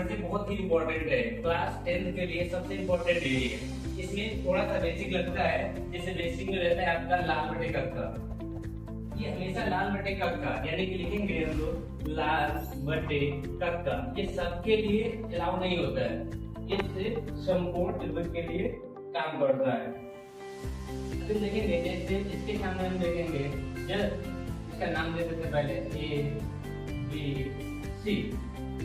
से बहुत ही इम्पोर्टेंट है, क्लास 10th के लिए सबसे इम्पोर्टेंट है। इसमें थोड़ा सा बेसिक लगता है, जैसे बेसिक में रहता है आपका लाल बटे कक्का। ये हमेशा लाल बटे कक्का यानी कि लिखेंगे हम लोग लाल बटे कक्का, ये सबके लिए अलाउ नहीं होता है, ये सिर्फ संपूर्ण त्रिभुज के लिए काम करता है। फिर देखेंगे जैसे इसके सामने हम देखेंगे, जब इसका नाम दे देते पहले ए बी सी,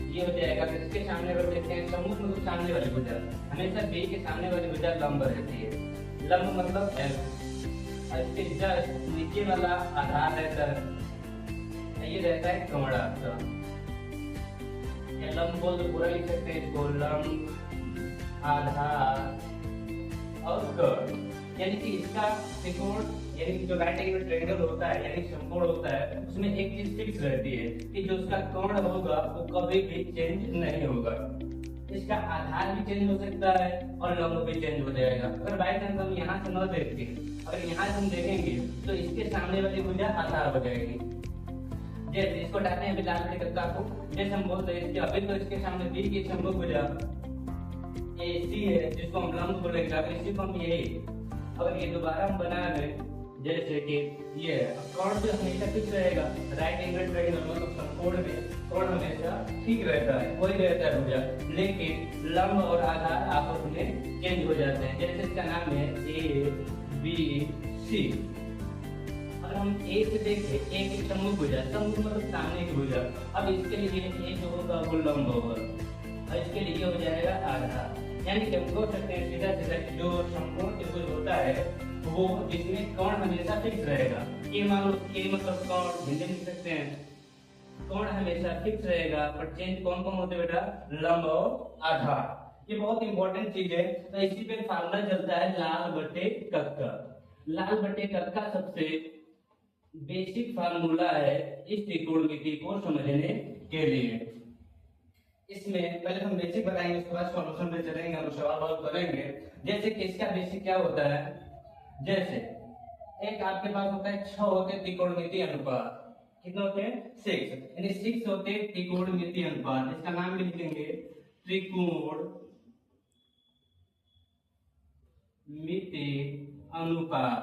ये हो जाएगा। तो इसके सामने अगर देखते हैं समूह मतलब सामने वाली भुजा, हमेशा बी के सामने वाली भुजा लंब रहती है, लंब मतलब एल, और इसके जस्ट नीचे वाला आधार रहता है, ये रहता है कमड़ा आपका। लंब बोल तो पूरा लिख सकते हैं इसको, लंब आधार और कर्ण, यानी कि इसका त्रिकोण यानी कि जो राइट एंगल ट्रायंगल होता है यानी समकोण होता है, उसमें एक चीज फिक्स रहती है कि जो उसका कोण होगा वो कभी भी चेंज नहीं होगा। इसका आधार भी चेंज हो सकता है और लंब भी चेंज हो जाएगा। अगर बाई चांस हम यहाँ से न देखते, अगर यहाँ से हम देखेंगे तो इसके सामने वाली भुजा आधार हो जाएगी। जैसे इसको डालते हैं अभी लाल बटे कक्का को, जैसे हम बोलते हैं इसके अभी तो इसके सामने बी की समूह भुजा AC है जिसको हम लंब बोलेंगे, अगर इसी को हम यही अगर ये दोबारा हम बना लें जैसे कि ये कोण तो हमेशा फिक्स रहेगा, राइट एंगल ट्रायंगल मतलब समकोण में कोण हमेशा ठीक रहता है, वही रहता है भुजा, लेकिन लंब और आधार आपस में चेंज हो जाते हैं। जैसे इसका नाम है A B C, और हम A से देखें, A की समूह भुजा, समूह मतलब सामने की भुजा, अब इसके लिए A जो होगा वो लंब होगा और इसके लिए हो जाएगा आधार। यानी कि हम बोल सकते हैं सीधा सीधा जो समकोण त्रिभुज होता है वो जिसमें कोण हमेशा फिक्स रहेगा, ये मान लो के मतलब कोण हिंदी में लिख सकते हैं, कोण हमेशा फिक्स रहेगा, पर चेंज कौन कौन होते हैं बेटा, लंब और आधार। ये बहुत इंपॉर्टेंट चीज है। तो इसी पे फार्मूला चलता है लाल बटे कक्का। लाल बटे कक्का सबसे बेसिक फार्मूला है इस त्रिकोणमिति को समझने के लिए। इसमें पहले हम बेसिक बताएंगे, उसके बाद सॉल्यूशन पे चलेंगे, हम सवाल हल करेंगे। जैसे कि इसका बेसिक क्या होता है, जैसे एक आपके पास होता है 6 होते त्रिकोणमितीय अनुपात, कितने होते हैं 6, यानी 6 होते त्रिकोणमितीय अनुपात। इसका नाम भी लिखेंगे त्रिकोणमितीय अनुपात।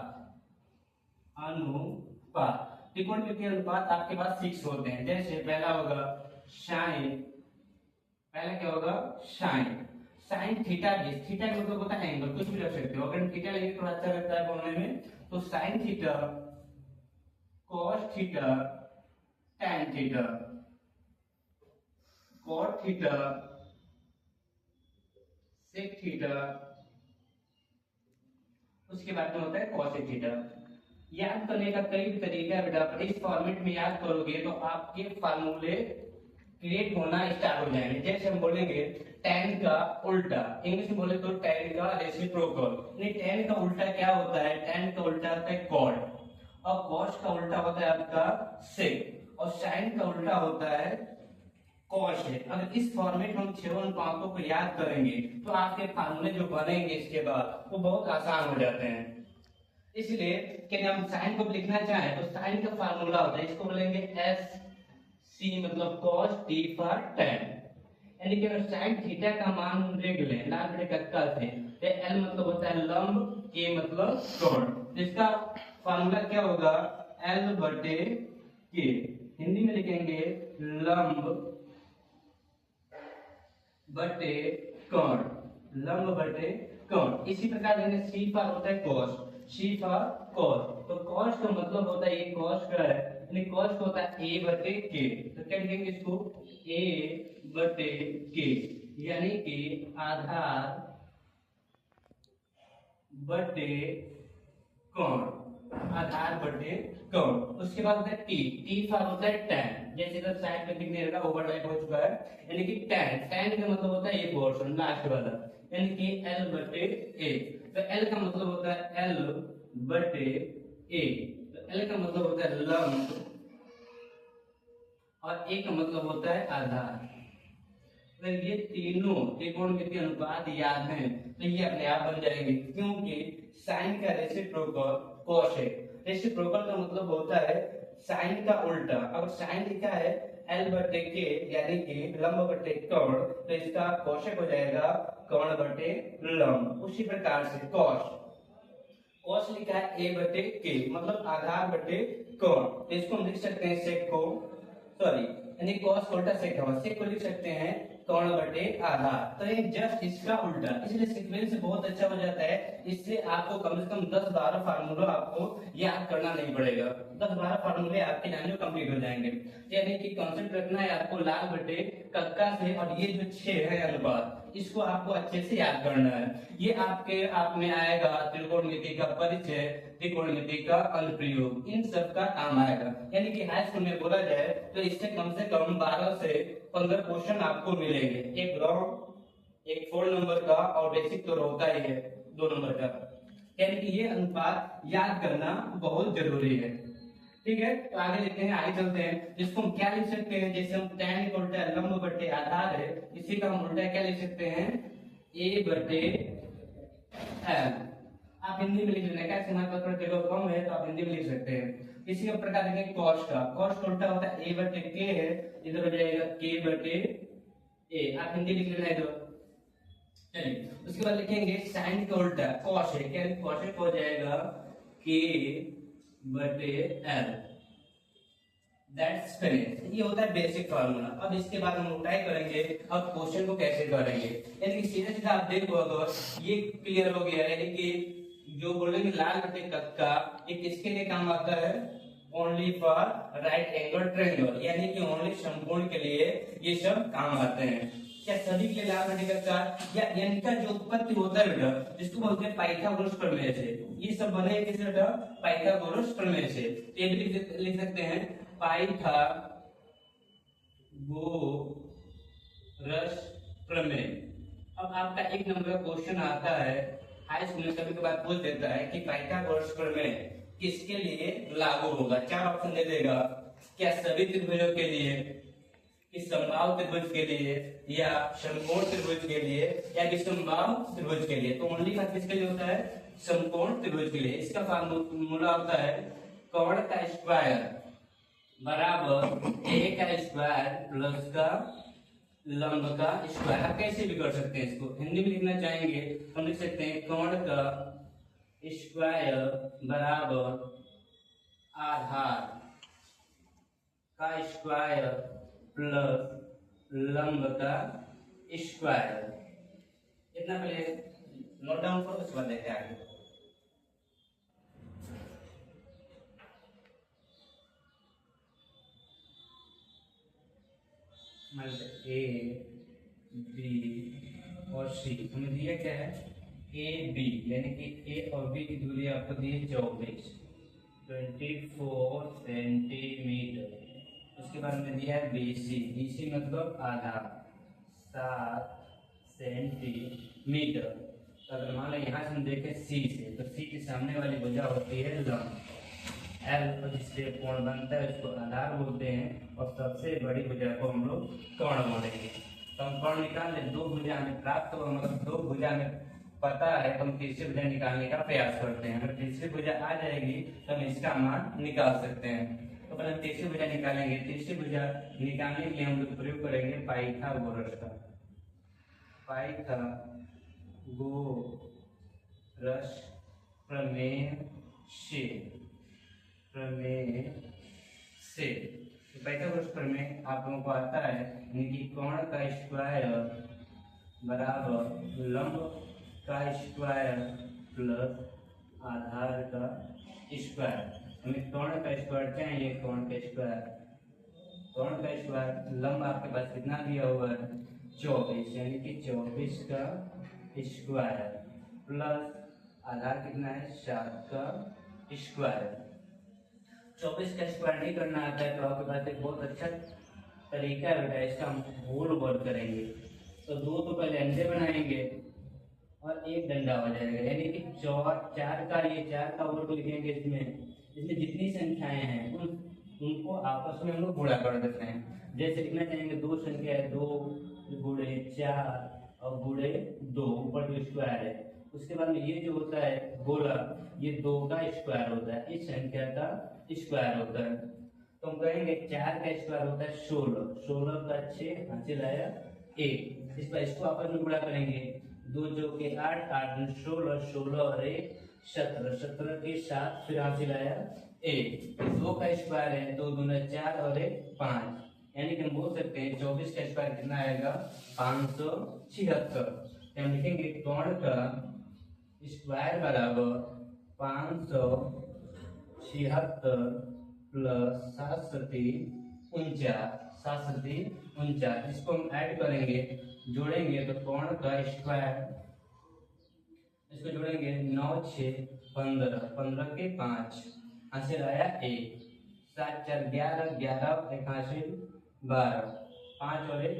त्रिकोणमितीय अनुपात आपके पास 6 होते हैं। जैसे पहला होगा साइन, पहला क्या होगा sine, sine theta base, theta का मतलब होता है एंगल, कुछ भी रख सकते हो, अगर थीटा लेंगे थोड़ा अच्छा लगता है बोलने में, तो sine theta, cos theta, tan theta, cot theta, sec theta, उसके बाद में होता है कॉसेक थीटा। याद करने का कई तरीका है बेटा, पर इस फॉर्मेट में याद करोगे तो आपके फार्मूले क्रिएट होना स्टार्ट हो जाएंगे। जैसे हम बोलेंगे tan का उल्टा, इंग्लिश में बोले तो tan का रेसिप्रोकल, नहीं tan का उल्टा क्या होता है, tan का उल्टा होता है cot, और cos का उल्टा होता है आपका sec, और sin का उल्टा होता है cos है। अगर इस फॉर्मेट में हम 6 अनुपातों को याद करेंगे तो आपके फार्मूले जो बनेंगे इसके बाद वो बहुत आसान हो जाते हैं। इसलिए कि हम साइन को लिखना चाहें तो साइन का फार्मूला होता है, इसको बोलेंगे एस सी मतलब cos t फॉर tan, यानी कि अगर sin थीटा का मान देख लें लाल बटे कक्का से, तो L मतलब होता है लंब, K मतलब कोण, इसका फार्मूला क्या होगा L बटे K, हिंदी में लिखेंगे लंब बटे कोण, लंब बटे कोण। इसी प्रकार जैसे C फॉर होता है cos, C फॉर cos, तो cos का मतलब होता है ये cos का है, यानी cos का होता है a बटे k, तो क्या लिखेंगे इसको a बटे k, यानी कि आधार बटे कोण, आधार बटे कोण। उसके बाद होता है t फॉर होता है tan, जैसे इधर साइड में दिखने लगा ओवरलैप हो चुका है, यानी कि tan का मतलब होता है ये पोर्शन लास्ट वाला, यानी कि l बटे a, तो l का मतलब होता है l बटे a, तो l का मतलब होता है लंब और a का मतलब होता है आधार। तो ये तीनों त्रिकोणमितीय अनुपात याद हैं तो ये अपने आप बन जाएंगे, क्योंकि साइन का रेसिप्रोकल cos है, रेसिप्रोकल का मतलब होता है साइन का उल्टा। अगर साइन लिखा है L बटे के यानी कि लंब बटे कर्ण, तो इसका कोशक हो जाएगा कर्ण बटे लंब। उसी प्रकार से कॉस लिखा है a बटे के, मतलब आधार बटे कर्ण, तो इसको हम लिख सकते हैं सेक को, सॉरी यानी कॉस को उल्टा सेक है, सेक को लिख सकते हैं कर्ण बटे आधार। तो ये जस्ट इसका उल्टा, इसलिए सीक्वेंस बहुत अच्छा हो जाता है। इससे आपको कम से कम 10-12 फार्मूला आपको याद करना नहीं पड़ेगा, 10-12 फार्मूले आपके जाने कंप्लीट हो जाएंगे। यानी कि कॉन्सेप्ट रखना है आपको लाल बटे कक्का से, और ये जो 6 है अनुपात, इसको आपको अच्छे से याद करना है। ये आपके आप में आएगा त्रिकोणमिति का परिचय, त्रिकोणमिति का अनुप्रयोग, इन सब का काम आएगा। यानी कि हाई स्कूल में बोला जाए तो इससे कम 12 से 15 क्वेश्चन आपको मिलेंगे, एक लॉन्ग एक 4 नंबर का और बेसिक तो होता ही है 2 नंबर का। यानी कि ये अनुपात याद करना बहुत जरूरी है। ठीक है, तो आगे देखते हैं, आगे चलते हैं। जिसको हम क्या लिख सकते हैं, जैसे हम tan का उल्टा लंब बटे आधार है, इसी का हम उल्टा क्या लिख सकते हैं, a बटे l। आप हिंदी में लिख लेना, क्या हमारे पास थोड़ा जगह कम है तो आप हिंदी में लिख सकते हैं। इसी का प्रकार देखेंगे cos का उल्टा होता है a बटे k है, इधर हो जाएगा k बटे a, आप हिंदी लिख लेना इधर। चलिए उसके बाद लिखेंगे sin का उल्टा cos है, क्या cos हो जाएगा k बटे l, दैट्स फिनिश। ये होता है बेसिक फार्मूला। अब इसके बाद हम उल्टाई करेंगे, अब क्वेश्चन को कैसे करेंगे, यानी कि सीधा सीधा आप देखो, अगर ये क्लियर हो गया, यानी कि जो बोलेंगे लाल बटे कक्का, ये किसके लिए काम आता है, only for right angle triangle, यानी कि ओनली समकोण के लिए ये सब काम आते हैं। क्या सभी के लिए लाल बटे कक्का, या इनका जो उत्पत्ति होता है बेटा, जिसको बोलते हैं पाइथागोरस प्रमेय से, ये सब बने किससे बेटा, पाइथागोरस प्रमेय से। ये भी लिख सकते हैं पाइथागोरस प्रमेय। अब आपका 1 नंबर का क्वेश्चन आता है, हाई स्कूल में कभी कभार पूछ देता है कि पाइथागोरस प्रमेय किसके लिए लागू होगा। 4 ऑप्शन दे देगा, क्या सभी त्रिभुजों के लिए, इस समबाहु त्रिभुज के लिए, या समकोण त्रिभुज के लिए, या विषमबाहु त्रिभुज के लिए। तो ओनली बात किसके लिए होता है, समकोण त्रिभुज के लिए। इसका फार्मूला होता है कर्ण का स्क्वायर बराबर a का स्क्वायर प्लस का लंब का स्क्वायर। आप कैसे भी कर सकते हैं, इसको हिंदी में लिखना चाहेंगे हम लिख सकते हैं कर्ण का स्क्वायर बराबर आधार का स्क्वायर प्लस लंब का स्क्वायर। इतना पहले नोट डाउन करो, उसके बाद देखते हैं आगे। ए बी और सी हमें दिया क्या है, ए बी, यानी कि ए और बी की दूरी आपको दी है 24 सेंटीमीटर। उसके बाद में दिया है बीसी, बीसी मतलब आधा 7 सेंटीमीटर। अगर मान लो यहाँ से हम देखें सी से, तो सी के सामने वाली भुजा होती है लंब एल, और जिससे कोण बनता है उसको आधार बोलते हैं, और सबसे बड़ी भुजा को हम लोग कर्ण बोलेंगे। तो हम कर्ण निकाल ले, 2 भुजा हमें प्राप्त हो, मतलब 2 भुजा में पता है तो हम तीसरी भुजा निकालने का प्रयास करते हैं। अगर तीसरी भुजा आ जाएगी तो हम इसका मान निकाल सकते हैं। तो पहले तीसरी भुजा निकालेंगे, तीसरी भुजा निकालने के लिए हम लोग प्रयोग करेंगे पाइथागोरस का, पाइथागोरस प्रमेय से पाइथागोरस प्रमेय आप लोगों को आता है, यानी कि कर्ण का स्क्वायर बराबर लंब का स्क्वायर प्लस आधार का स्क्वायर। हमें कर्ण का स्क्वायर चाहिए, कर्ण का स्क्वायर लंब आपके पास कितना दिया हुआ है 24, यानी कि 24 का स्क्वायर प्लस आधार कितना है 7 का स्क्वायर। 24 का स्क्वायर नहीं करना आता है तो आपके पास एक बहुत अच्छा तरीका है बेटा, इसका हम होल वर्क करेंगे। तो 2 तो पहले अंडे बनाएंगे और 1 डंडा हो जाएगा, यानी कि 4 का ये 4 का वर्ग लिखेंगे। इसमें जितनी संख्याएं हैं उनको आपस में हम लोग गुणा कर देते हैं। जैसे लिखना चाहेंगे 2 संख्या है, 2 गुणे 4 और गुणे 2, ऊपर जो स्क्वायर है। उसके बाद में ये जो होता है गोला, ये 2 का स्क्वायर होता है, इस संख्या का स्क्वायर होता है। तो तो हम कहेंगे 4 का स्क्वायर होता है 16, 16 का 6 हासिल आया 1। इसको आपस में गुणा करेंगे, 2 चौके 8, 8 दूनी 16, 16 और 1 17, 17 के 7 फिर हासिल आया 1। 2 का स्क्वायर है 2 दूना 4 और 1 5, यानी कि हम बोल सकते हैं 24 का स्क्वायर कितना आएगा 576। हम लिखेंगे कोण का स्क्वायर बराबर 576 प्लस 749। इसको हम ऐड करेंगे, जोड़ेंगे तो कोण का स्क्वायर, इसको जोड़ेंगे 9 6 15, 15 के 5 हासिल आया 1, 7 4 11, 11 एक हासिल 12, 5 और 1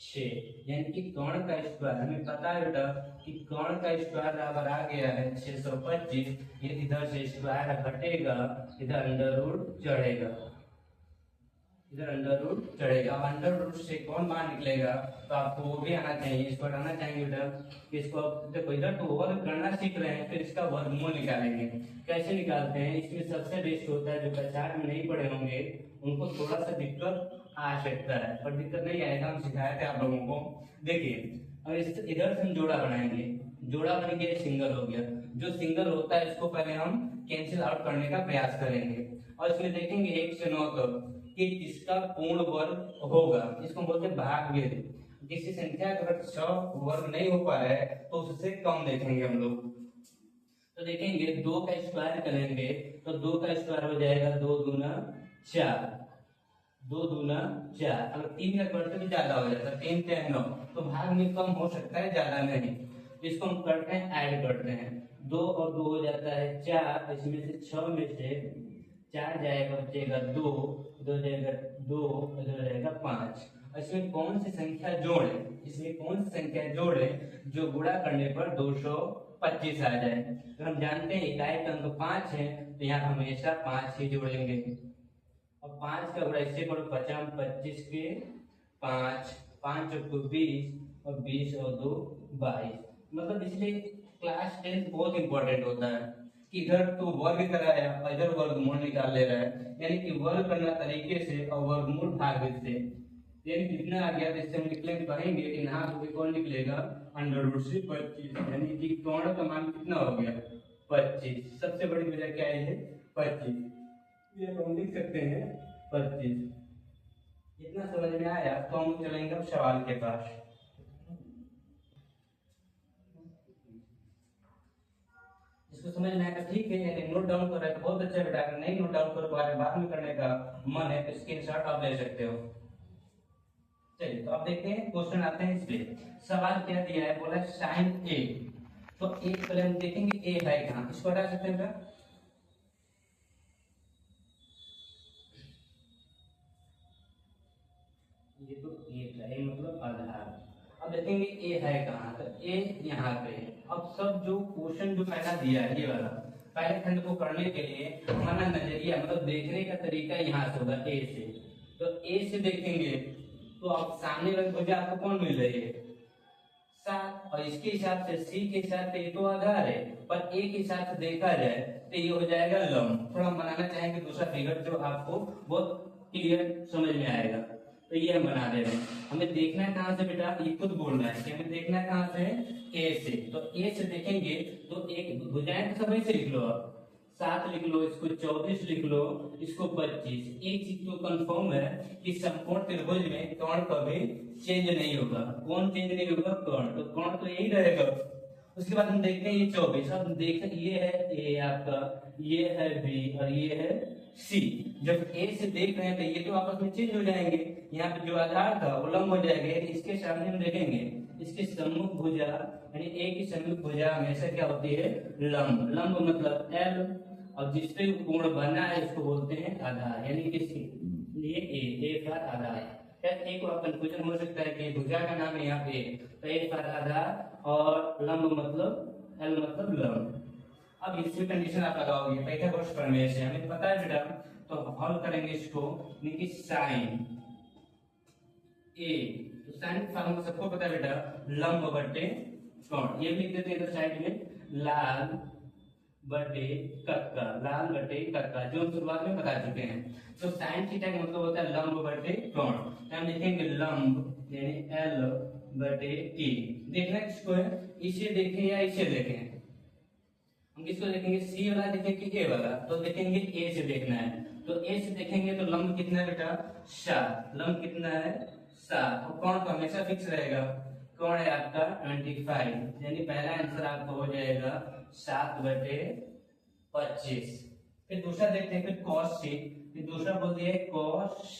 6, यानी कि कोण का स्क्वायर हमें पता है बेटा कि कोण का स्क्वायर बराबर आ गया है 625। ये इधर से स्क्वायर घटेगा, इधर अंडर रूट चढ़ेगा, इधर अंडर रूट चढ़ेगा। अब अंडर रूट से कौन बाहर निकलेगा, तो आपको वो भी आना चाहिए, इसको हटाना चाहेंगे बेटा कि इसको देखो इधर तो वर्ग करना सीख रहे हैं, फिर इसका वर्गमूल निकालेंगे। कैसे निकालते हैं, इसमें सबसे बेस्ट होता है, जो कक्षा में नहीं पढ़े होंगे उनको थोड़ा सा दिक्कत आ सकता है, पर दिक्कत नहीं आएगा, हम सिखाए थे आप लोगों को। देखिए अब इधर से हम जोड़ा बनाएंगे, जोड़ा बन के सिंगल हो गया। जो सिंगल होता है इसको पहले हम कैंसिल आउट करने का प्रयास करेंगे, और इसमें देखेंगे 1 से 9 तक कि किसका पूर्ण वर्ग होगा, इसको हम बोलते हैं भाग्य। किसी संख्या का अगर 6 वर्ग नहीं हो पा रहा है तो उससे कम देखेंगे हम लोग। तो देखेंगे 2 का स्क्वायर करेंगे तो 2 का स्क्वायर हो जाएगा 2 दूना 4, 2 दूना 4। अगर 3 का करते तो ज्यादा हो जाता है, 3 3 9, तो भाग में कम हो सकता है, ज्यादा नहीं। इसको हम करते हैं, ऐड करते हैं, 2 और 2 हो जाता है 4, इसमें से 6 में से 4 जाएगा, बचेगा 2, 2 जाएगा 2, इधर जाएगा 5। इसमें कौन सी संख्या जोड़े, इसमें कौन सी संख्या जोड़े जो गुणा करने पर 225 आ जाए। तो हम जानते हैं इकाई का अंक 5 है, तो यहाँ हमेशा 5 ही जोड़ेंगे। अब 5 का गुणा इससे करो 50, 25 के 5, 5 चौको 20 और 20 और 2 22। मतलब इसलिए क्लास 10 बहुत इंपॉर्टेंट होता है कि इधर तो वर्ग कराया और इधर वर्गमूल निकाल ले रहा है, यानी कि वर्ग करना तरीके से और वर्गमूल भाग से, यानी कितना आ गया, जिससे हम निकलेंगे कहेंगे कि यहाँ पे कौन निकलेगा अंडर रूट से 25, यानी कि कोण का मान कितना हो गया 25। सबसे बड़ी वजह क्या है 25, ये हम लिख सकते हैं 25। इतना समझ में आया तो हम चलेंगे अब सवाल के पास। इसको समझ में आएगा ठीक है, यदि नोट डाउन कर रहे हैं तो बहुत अच्छा बेटा, अगर नहीं नोट डाउन कर पा रहे बाद में करने का मन है तो स्क्रीनशॉट आप ले सकते हो। चलिए तो अब देखते हैं क्वेश्चन आते हैं। इसलिए सवाल क्या दिया है, बोला साइन ए, तो ए पहले हम देखेंगे ए है कहां, इसको हटा सकते हैं क्या, ये तो ए है, ए मतलब आधार। अब देखेंगे ए है कहां, तो ए यहाँ पे। अब सब जो क्वेश्चन जो पहला दिया है ये वाला पहले खंड को करने के लिए हमारा नजरिया मतलब देखने का तरीका यहाँ से होगा ए से। तो ए से देखेंगे तो अब सामने वाली भुजा आपको कौन मिल रही है 7, और इसके हिसाब से सी के हिसाब से ये तो आधार है, पर ए के हिसाब से देखा जाए तो ये हो जाएगा लंब। थोड़ा बनाना चाहेंगे दूसरा फिगर जो आपको बहुत क्लियर समझ में आएगा, तो ये हम बना दे रहे हैं। हमें देखना है कहाँ से बेटा, ये खुद बोलना है कि हमें देखना है कहाँ से, ए से। तो ए से देखेंगे तो एक भुजाएं तो सब ऐसे लिख लो, आप 7 लिख लो, इसको 24 लिख लो, इसको 25। एक चीज तो कंफर्म है कि समकोण त्रिभुज में कोण कभी चेंज नहीं होगा। कौन चेंज नहीं होगा, कोण। तो कोण तो यही रहेगा। उसके बाद हम देखते हैं ये 24, अब देखते ये है ए आपका, ये है बी और ये है सी। जब ए से देख रहे हैं तो ये तो आपस में चेंज हो जाएंगे, यहाँ पे जो आधार था वो लंब हो जाएगा। इसके सामने हम देखेंगे इसकी सम्मुख भुजा यानी ए की सम्मुख भुजा हमेशा क्या होती है, लंब। लंब मतलब एल, और जिसपे कोण बना है इसको बोलते हैं आधार, यानी किसके लिए ए का आधार। ए को आप कंफ्यूजन हो सकता है कि भुजा का नाम है यहाँ पे, तो ए का आधार और लंब मतलब एल मतलब लंब। अब इसमें कंडीशन आप लगाओगे पाइथागोरस प्रमेय से, हमें पता है बेटा, तो हल करेंगे इसको, यानी साइन ए, तो साइन फॉर्मूला सबको पता है बेटा, लंब बटे कोण। ये लिख देते हैं इधर साइड में, लाल बटे कक्का, लाल बटे कक्का, जो हम शुरुआत में बता चुके हैं। तो साइन थीटा का मतलब होता है लंब बटे कोण। तो हम लिखेंगे लंब यानी एल बटे टी। देखना किसको है, इसे देखें या इसे देखें। हम किसको देखेंगे, सी वाला देखेंगे कि ए वाला? तो देखेंगे ए से देखना है। तो ए से देखेंगे तो लंब कितना है बेटा, 7। लंब कितना है, 7। और कोण तो हमेशा फिक्स रहेगा। कोण है आपका 25, यानी पहला आंसर आपका हो जाएगा 7/25। फिर दूसरा देखते हैं, फिर cos c। फिर दूसरा बोल दिया cos c,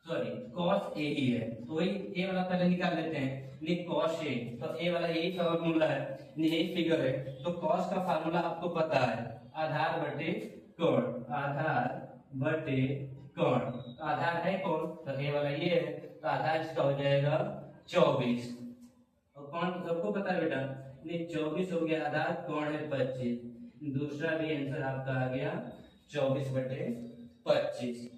sorry cos a ही है, तो वही a वाला पहले निकाल लेते हैं। नहीं cos a, तो a वाला यही फार्मूला है, यही फिगर है। तो cos का फार्मूला आपको पता है, आधार बटे कोण, आधार बटे कोण। तो आधार है कोण, तो a वाला ये है, तो आधार इसका हो जाएगा 24। और कोण तो सबको पता है बेटा, नहीं 24 हो गया आधार, कोण है 25। दूसरा भी आंसर आपका आ गया 24/25।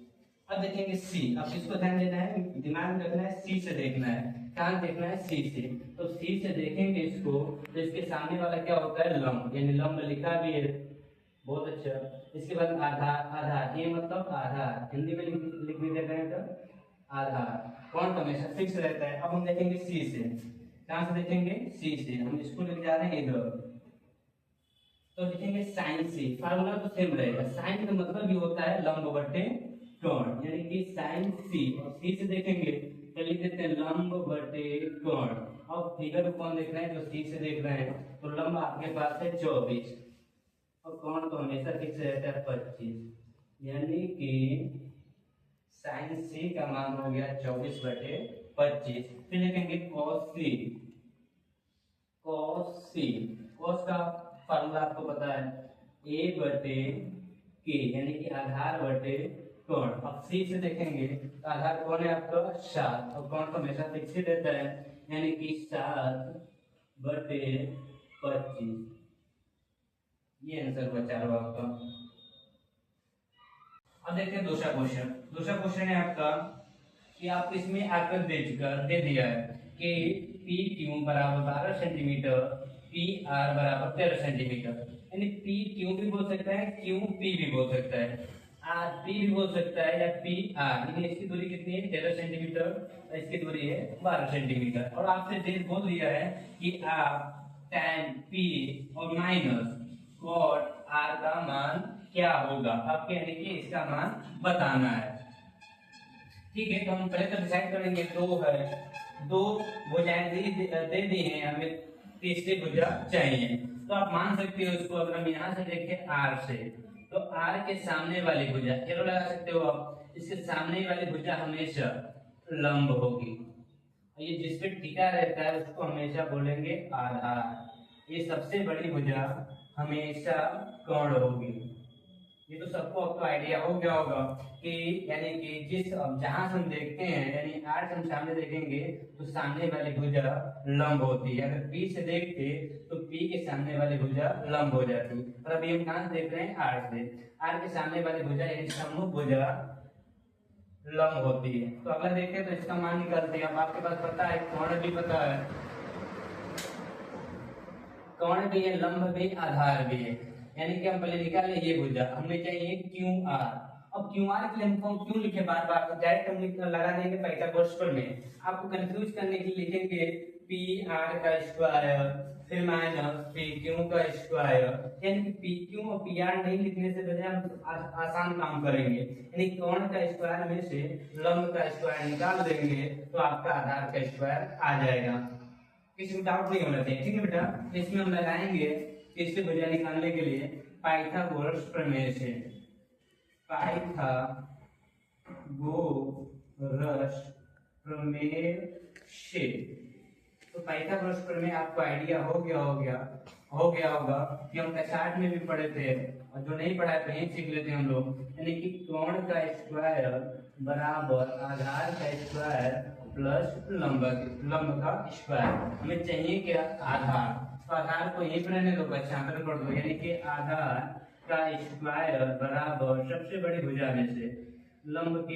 अब देखेंगे सी। अब किसको ध्यान देना है, दिमाग में रखना है, सी से देखना है। कहाँ देखना है, सी से। तो सी से देखेंगे इसको, तो इसके सामने वाला क्या होता है, लंब, यानी लंब लिखा भी है, बहुत अच्छा। इसके बाद आधार, आधार ये मतलब आधार, हिंदी में लिख भी देते हैं तो आधार। कोण तो हमेशा फिक्स रहता है। अब हम देखेंगे सी से, कहाँ से देखेंगे, सी से। हम इसको लेके जा रहे हैं इधर, तो लिखेंगे साइन सी। फार्मूला तो सेम रहेगा, साइन का मतलब ये होता है लंब बटे कोण, यानी कि साइन सी। और सी से देखेंगे तो लिख देते हैं लंब बटे कोण। अब फिगर कौन देख रहे हैं, जो सी से देख रहे हैं, तो लंब आपके पास है 24 और कोण तो हमेशा फिक्स रहता है 25, यानी कि साइन सी का मान हो गया 24/25। फिर लिखेंगे cos सी, cos सी। cos का फार्मूला आपको पता है, a बटे k, यानी कि आधार बटे कोण। अब सी से देखेंगे तो आधार कौन है आपका 7, और कोण तो हमेशा फिक्स ही रहता है, यानी कि 7/25। ये आंसर हुआ चारों आपका। अब देखते हैं दूसरा क्वेश्चन। दूसरा क्वेश्चन है आपका कि आपको इसमें आकृति दे दिया है कि पी क्यू बराबर 12 सेंटीमीटर, पी आर बराबर 13 सेंटीमीटर। यानी पी क्यू भी बोल सकता है, क्यू पी भी बोल सकता है, आर पी भी बोल सकता है, या पी आर। यानी इसकी दूरी कितनी है, 13 सेंटीमीटर, और इसकी दूरी है 12 सेंटीमीटर। और आपसे डेट बोल दिया है कि आप tan पी और माइनस कॉट आर का मान क्या होगा, आपके यानी कि इसका मान बताना है। ठीक है, तो हम पहले तो डिसाइड करेंगे। दो है, दो भुजाएं दे दी हैं, हमें तीसरी भुजा चाहिए। तो आप मान सकते हो इसको, अगर हम यहाँ से देखें आर से, तो आर के सामने वाली भुजा एरो लगा सकते हो आप, इसके सामने वाली भुजा हमेशा लंब होगी। ये जिस पे टिका रहता है उसको हमेशा बोलेंगे आधार। ये सबसे बड़ी भुजा हमेशा कोण होगी। ये तो सबको अब तो आइडिया हो गया होगा कि यानी कि जिस जहां से हम देखते हैं, यानी आर से हम सामने देखेंगे तो सामने वाली भुजा लंब होती है। अगर पी से देखते तो पी के सामने वाली भुजा लंब हो जाती। और अभी हम कहां से देख रहे हैं, आर से। आर के सामने वाली भुजा यानी सम्मुख भुजा लंब होती है। तो अगर देखें तो इसका मान निकालते हैं। अब आपके पास पता है, कोण भी पता है, कोण भी है, लंब भी, आधार भी है। यानी कि हम पहले निकाले ये भुजा, हमें चाहिए क्यू आर। अब क्यू आर के लिए हम क्यों लिखे बार बार, डायरेक्ट हम लगा देंगे पाइथागोरस में। आपको कंफ्यूज करने के लिए लिखेंगे पी आर का स्क्वायर, फिर माइनस पी क्यू का स्क्वायर। यानी कि पी क्यू और पी आर नहीं लिखने से पहले हम आसान काम करेंगे, यानी कोण का स्क्वायर में से लंब का स्क्वायर निकाल देंगे तो आपका आधार का स्क्वायर आ जाएगा। किसी को डाउट नहीं होना चाहिए, ठीक है बेटा। इसमें हम लगाएंगे इससे भुजा निकालने के लिए पाइथागोरस प्रमेय से, पाइथागोरस प्रमेय से। तो पाइथागोरस प्रमेय आपको आइडिया हो गया होगा कि हम कक्षा 8 में भी पढ़े थे, और जो नहीं पढ़ा है तो यही सीख लेते हैं हम लोग। यानी कि कोण का स्क्वायर बराबर आधार का स्क्वायर प्लस लंब का स्क्वायर। हमें चाहिए क्या, आधार। तो आधार को यहीं पर रहने दो, पक्षांतर कर दो, यानी कि आधार का स्क्वायर बराबर सबसे बड़ी भुजा में से लंब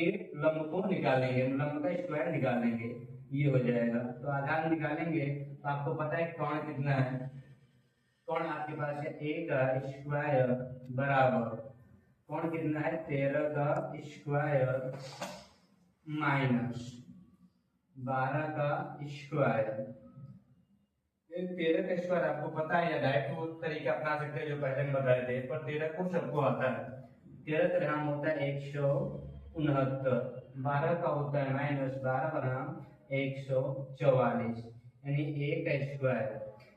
को निकालेंगे, लंब का स्क्वायर निकालेंगे, ये हो जाएगा। तो आधार निकालेंगे तो आपको पता है कोण कितना है, कोण आपके पास है a का स्क्वायर बराबर कोण कितना है 13 का स्क्वायर माइनस 12 का स्क्वायर। 13 का स्क्वायर आपको पता है या डायरेक्ट वो तरीका अपना सकते हैं जो पहले हम बताए थे, पर 13 को सबको आता है। 13 का नाम होता है 169, 12 का होता है माइनस 12 का नाम 144, यानी a का स्क्वायर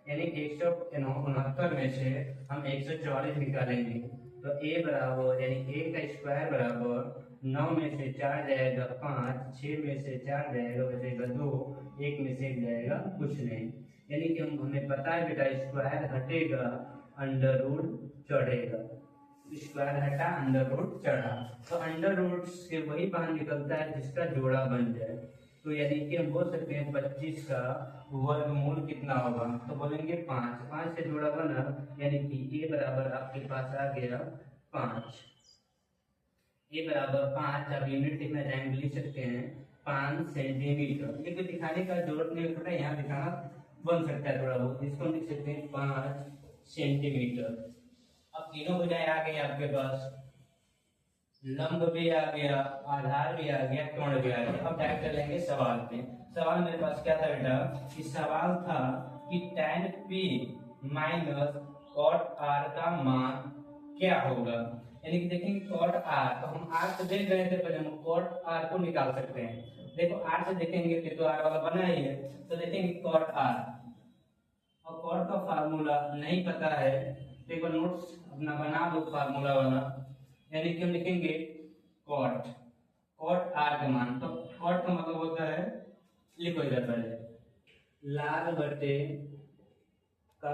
यानी 169 में से हम 144 निकालेंगे तो a बराबर यानी a का स्क्वायर बराबर 9 में से 4 जाएगा 5, 6 में से 4 जाएगा बचेगा 2, 1 में से 1 जाएगा कुछ नहीं, यानी कि हमें पता है बेटा स्क्वायर हटेगा अंडर रूट चढ़ेगा, स्क्वायर हटा अंडर रूट चढ़ा, तो अंडर रूट से वही बाहर निकलता है जिसका जोड़ा बन जाए। तो यानी कि हम बोल सकते हैं 25 का वर्गमूल कितना होगा, तो बोलेंगे 5, 5 से जोड़ा बना यानी कि a बराबर आपके पास आ गया 5, a बराबर 5। आप यूनिट लिखना चाहेंगे लिख सकते हैं 5 सेंटीमीटर। ये कोई दिखाने का जरूरत नहीं होता है, यहाँ दिखाना बन सकता है थोड़ा बहुत, इसको लिख सकते हैं 5 सेंटीमीटर। अब तीनों भुजाएं आ गई आपके पास, लंब भी आ गया, आधार भी आ गया, कोण भी आ गया। अब डायरेक्ट चलेंगे सवाल पे। सवाल मेरे पास क्या था बेटा कि सवाल था कि tan p minus cot r का मान क्या होगा, यानी कि देखेंगे cot r, तो हम r से देख रहे थे पहले, हम cot r को निकाल सकते हैं। देखो r से देखेंगे तो r वाला बना ही है, तो देखेंगे cot r और cot का फार्मूला नहीं पता है, देखो नोट्स अपना बना दो फार्मूला वाला, यानी कि हम लिखेंगे कॉट आर का मान, तो कॉट का मतलब होता है, लिखो इधर पहले लाल बटे का,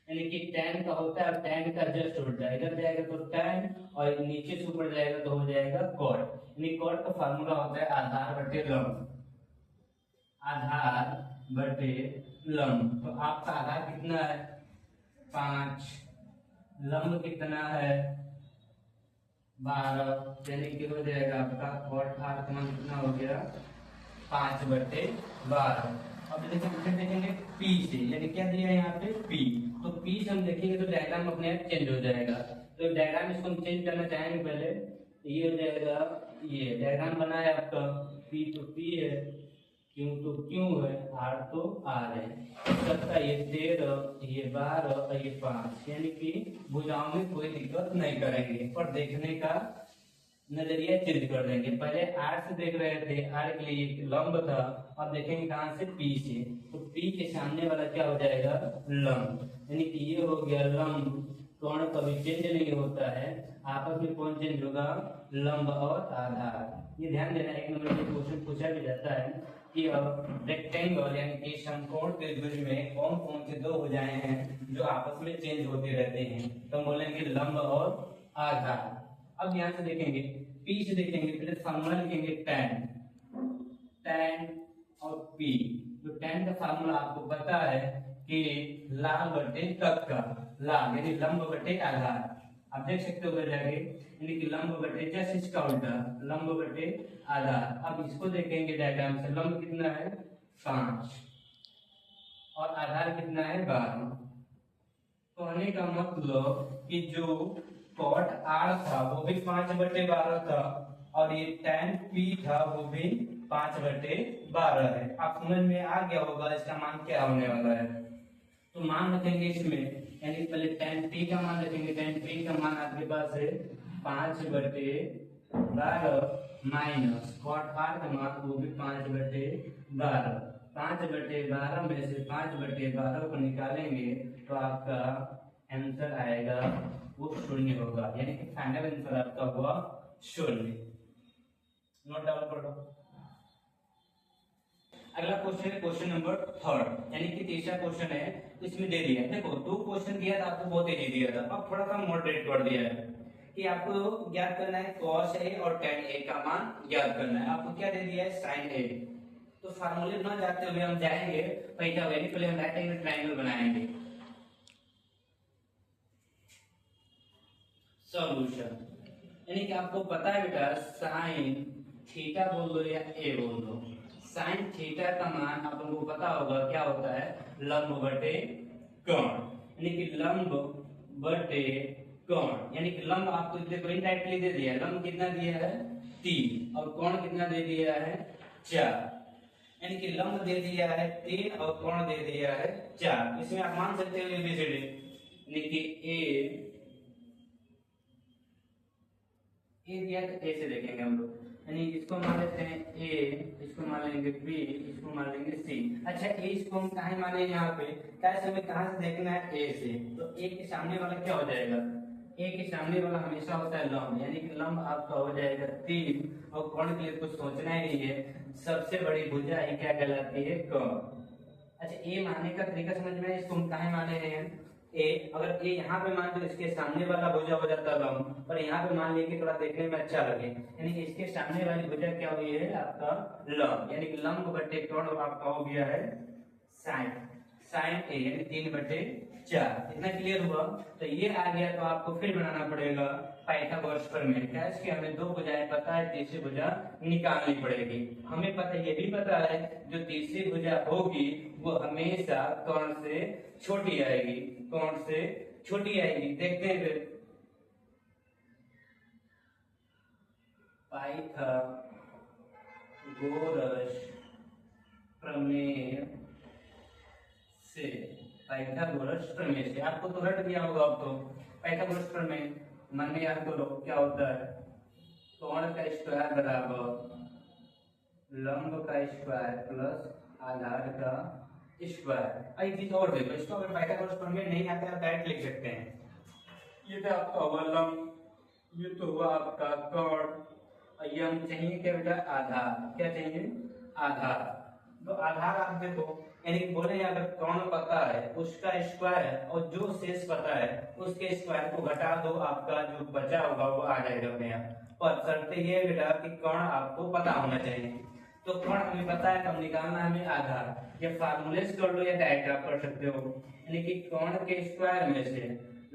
यानी कि tan का होता है, tan का जस्ट उल्टा इधर जाएगा तो tan और नीचे से ऊपर जाएगा तो हो जाएगा कॉट, यानी कॉट का फार्मूला होता है आधार बटे लंब, आधार बटे लंब। तो आपका आधार कितना है 5, लंब कितना है 12, यानी कि हो जाएगा आपका cot r का मान कितना हो गया 5/12। अब देखेंगे p से, यानी क्या दिया है यहाँ पे p, तो p से हम देखेंगे तो डायग्राम अपने आप चेंज हो जाएगा। तो डायग्राम इसको हम चेंज करना चाहेंगे, पहले ये हो जाएगा, ये डायग्राम बना है आपका p तो p है, q तो q है, r तो r है, सबका ये 13, ये 12 और ये 5, यानी कि भुजाओं में कोई दिक्कत नहीं करेंगे, पर देखने का नजरिया चेंज कर देंगे। पहले r से देख रहे थे, r के लिए एक लंब था, अब देखेंगे कहां से p से, तो p के सामने वाला क्या हो जाएगा लंब, यानी कि ये हो गया लंब। कोण कभी चेंज नहीं होता है, आपस में कौन चेंज होगा लंब और आधार। ये ध्यान देना, एक नंबर में क्वेश्चन पूछा भी जाता है कि रेक्टेंगल यानी कि समकोण त्रिभुज में कौन कौन से दो भुजाएं हैं जो आपस में चेंज होते रहते हैं, तो बोलेंगे लंब और आधार। अब यहाँ से देखेंगे p से देखेंगे, पहले फार्मूला लिखेंगे tan और p, तो tan का फार्मूला आपको पता है कि लाल बटे कक का, लाल यानी लंब बटे आधार, आप देख सकते हो जाके, यानी कि लंब बटे जैसे इसका उल्टा लंब बटे आधार। अब इसको देखेंगे डायग्राम से, लंब कितना है 5 और आधार कितना है 12, तो कहने का मतलब कि जो cot r था वो भी 5/12 था और ये tan p था वो भी 5/12 है। आप समझ में आ गया होगा इसका मान क्या होने वाला है, तो मान रखेंगे इसमें, यानी पहले tan p का मान रखेंगे, tan p का मान आपके पास है 5/12 माइनस cot r का मान वो भी 5/12, 5/12 में से 5/12 को निकालेंगे तो आपका आंसर आएगा वो 0 होगा, यानी कि फाइनल आंसर आपका हुआ 0। नोट डाउन कर लो। अगला क्वेश्चन है क्वेश्चन नंबर 3, यानी कि तीसरा क्वेश्चन है, इसमें दे दिया है, देखो 2 क्वेश्चन दिया था आपको, बहुत इजी दिया था, अब थोड़ा सा मॉडरेट कर दिया है कि आपको ज्ञात करना है cos a और tan a का मान ज्ञात करना है। आपको क्या दे दिया है sin a, तो फार्मूले ना जाते हुए हम जाएंगे पहले हम राइट एंगल ट्रायंगल बनाएंगे। सॉल्यूशन, यानी कि आपको पता है बेटा sin थीटा बोल दो या a बोल दो, sin थीटा का मान आप लोगों को पता होगा क्या होता है लंब बटे कर्ण, यानी कि लंब बटे कर्ण, यानी कि लंब आपको देखो इनडायरेक्टली दे दिया, लंब कितना दिया है 3 और कोण कितना दे दिया है 4, यानी कि लंब दे दिया है 3 और कोण दे दिया है 4। इसमें आप मान सकते हो एबीसीडी, यानी कि ए दिया तो ए से देखेंगे हम लोग, यानी इसको मान लेते हैं ए, इसको मान लेंगे बी, इसको मान लेंगे सी। अच्छा ए इसको हम कहाँ माने यहाँ पे, कैसे हमें कहाँ से देखना है ए से, तो ए के सामने वाला क्या हो जाएगा, ए के सामने वाला हमेशा होता है लंब, यानी कि लंब आपका हो जाएगा 3 और कोण के लिए कुछ सोचना ही नहीं है, सबसे बड़ी भुजा ही क्या कहलाती है कर्ण। अच्छा ए मानने का तरीका समझ में, इसको हम कहाँ माने हैं ए, अगर ए यहाँ पे मान लो इसके सामने वाला भुजा हो जाता लंब, और यहाँ पे मान लिया कि थोड़ा देखने में अच्छा लगे, यानी कि इसके सामने वाली भुजा क्या हुई है आपका लंब, यानी कि लंब बटे कोण आपका हो गया है साइन, साइन ए यानी 3/4। इतना क्लियर हुआ। तो ये आ गया, तो आपको फिर बनाना पड़ेगा पाइथागोरस प्रमेय। कैसे, हमें दो भुजाएं पता है, तीसरी भुजा निकालनी पड़ेगी। हमें पता, ये भी पता है जो तीसरी भुजा होगी वो हमेशा कर्ण से छोटी आएगी, कर्ण से छोटी आएगी। देखते हैं फिर पाइथागोरस प्रमेय से, पाइथागोरस प्रमेय से आपको तो रट गया होगा अब तो। पाइथागोरस प्रमेय मन में याद करो क्या होता है, कोण का स्क्वायर बराबर लंब का स्क्वायर प्लस आधार का स्क्वायर। एक चीज और देखो, इसको अगर पाइथागोरस प्रमेय नहीं आता है डायरेक्ट लिख सकते हैं। ये तो आपका हुआ लंब, ये तो हुआ आपका कोण, और ये हम चाहिए क्या बेटा आधार। क्या चाहिए, आधार। तो आधार आप देखो, यानी बोले अगर कोण पता है उसका स्क्वायर और जो शेष पता है उसके स्क्वायर को घटा दो, आपका जो बचा होगा वो आ जाएगा अपने यहाँ। पर शर्त ये बेटा कि कोण आपको पता होना चाहिए। तो कोण हमें पता है, कब निकालना है हमें आधार। ये फार्मूले से कर लो या डायरेक्ट आप कर सकते हो, यानी कि कोण के स्क्वायर में से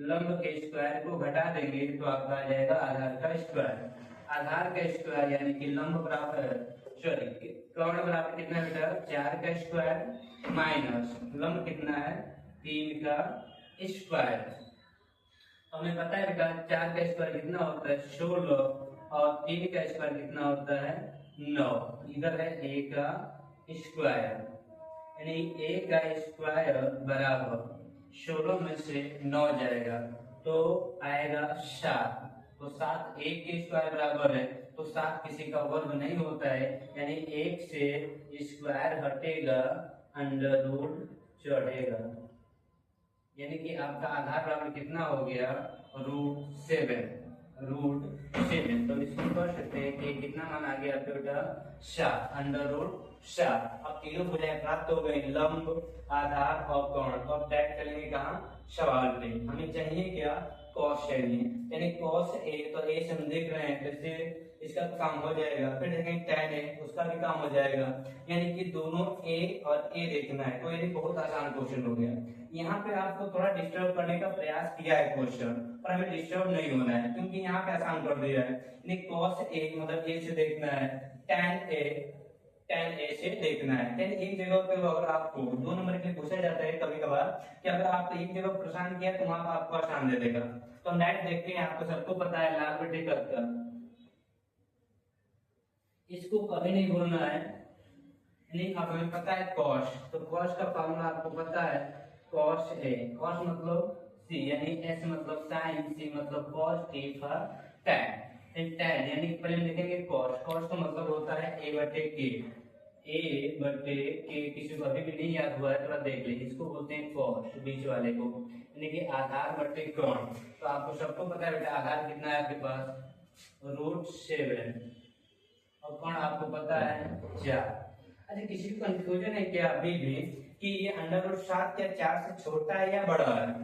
लंब के स्क्वायर को घटा देंगे तो आपका आ जाएगा आधार का स्क्वायर। आधार का स्क्वायर यानी कि लंब बराबर, सॉरी कोण बराबर कितना बेटा 4 का स्क्वायर माइनस लंब कितना है 3 का स्क्वायर। हमें पता है बेटा 4 का स्क्वायर कितना होता है 16 और 3 का स्क्वायर कितना होता है 9। इधर है a का स्क्वायर, यानी a का स्क्वायर बराबर 16 में से 9 जाएगा तो आएगा 7। तो 7 1 के स्क्वायर बराबर है, तो 7 किसी का वर्ग नहीं होता है, यानी 1 से स्क्वायर हटेगा अंडर रूट चढ़ेगा, यानी कि आपका आधार बराबर कितना हो गया √7। तो इसको कर सकते हैं कि कितना मान आ गया बेटा 7 अंडर रूट 7। अब तीनों भुजाएं प्राप्त हो गई, लंब, आधार और कोण। तो अब डायरेक्ट करेंगे कहाँ सवाल पे, हमें चाहिए क्या कॉस चाहिए, यानी कॉस ए, तो ए से हम देख रहे हैं जैसे इसका काम हो जाएगा। फिर देखेंगे tan ए, उसका भी काम हो जाएगा, यानी कि दोनों ए और ए देखना है। तो ये बहुत आसान क्वेश्चन हो गया। यहाँ पे आपको थोड़ा डिस्टर्ब करने का प्रयास किया है क्वेश्चन, पर हमें डिस्टर्ब नहीं होना है क्योंकि यहाँ पे आसान कर दिया है। यानी cos ए मतलब ए से देखना है, tan ए से देखना है। यानी एक जगह पे अगर आपको 2 नंबर के लिए पूछा जाता है कभी कभार कि अगर आप एक जगह परेशान किया तो वहां पर आपको आसान दे देगा। तो नेट देखते हैं, आपको सबको पता है लाल बटे का, इसको कभी नहीं भूलना है। यानी अब हमें पता है cos, तो cos का फॉर्मूला आपको पता है cos a, cos मतलब c, यानी s मतलब sin, c मतलब cos, t for tan। tan यानी पहले लिखेंगे cos का मतलब होता है a बटे k। किसी को अभी भी नहीं याद हुआ है थोड़ा देख लीजिए, इसको बोलते हैं cos बीच वाले को, यानी कि आधार बटे कोण। तो आपको सबको पता है बेटा आधार कितना है आपके पास √7 और कोण आपको पता है 4। अच्छा किसी को कंफ्यूजन है क्या अभी भी कि ये √7 क्या 4 से छोटा है या बड़ा है?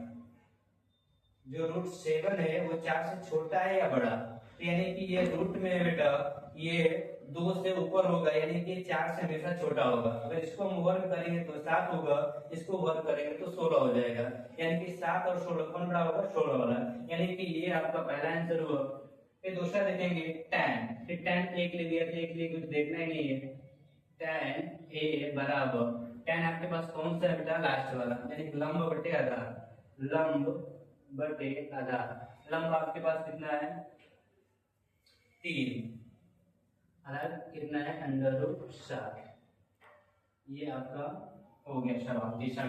जो √7 है वो 4 से छोटा है या बड़ा? यानी कि ये रूट में बेटा ये 2 से ऊपर होगा, यानी कि 4 से हमेशा छोटा होगा। अगर इसको हम वर्ग करेंगे तो 7 होगा, इसको वर्ग करेंगे तो 16 हो जाएगा, यानी कि 7 और 16 कौन बड़ा होगा 16 वाला, यानी कि ये आपका पहला आंसर हुआ। फिर दूसरा देखेंगे tan, फिर tan एक ले लिया, एक लिए कुछ देखना ही नहीं है। tan a बराबर tan आपके पास कौन सा है बेटा, लास्ट वाला, यानी लंब बटे आधार, लंब बटे आधार। लंब आपके पास कितना है, 3, आधार कितना है, √7। ये आपका हो गया सवाल दिशा।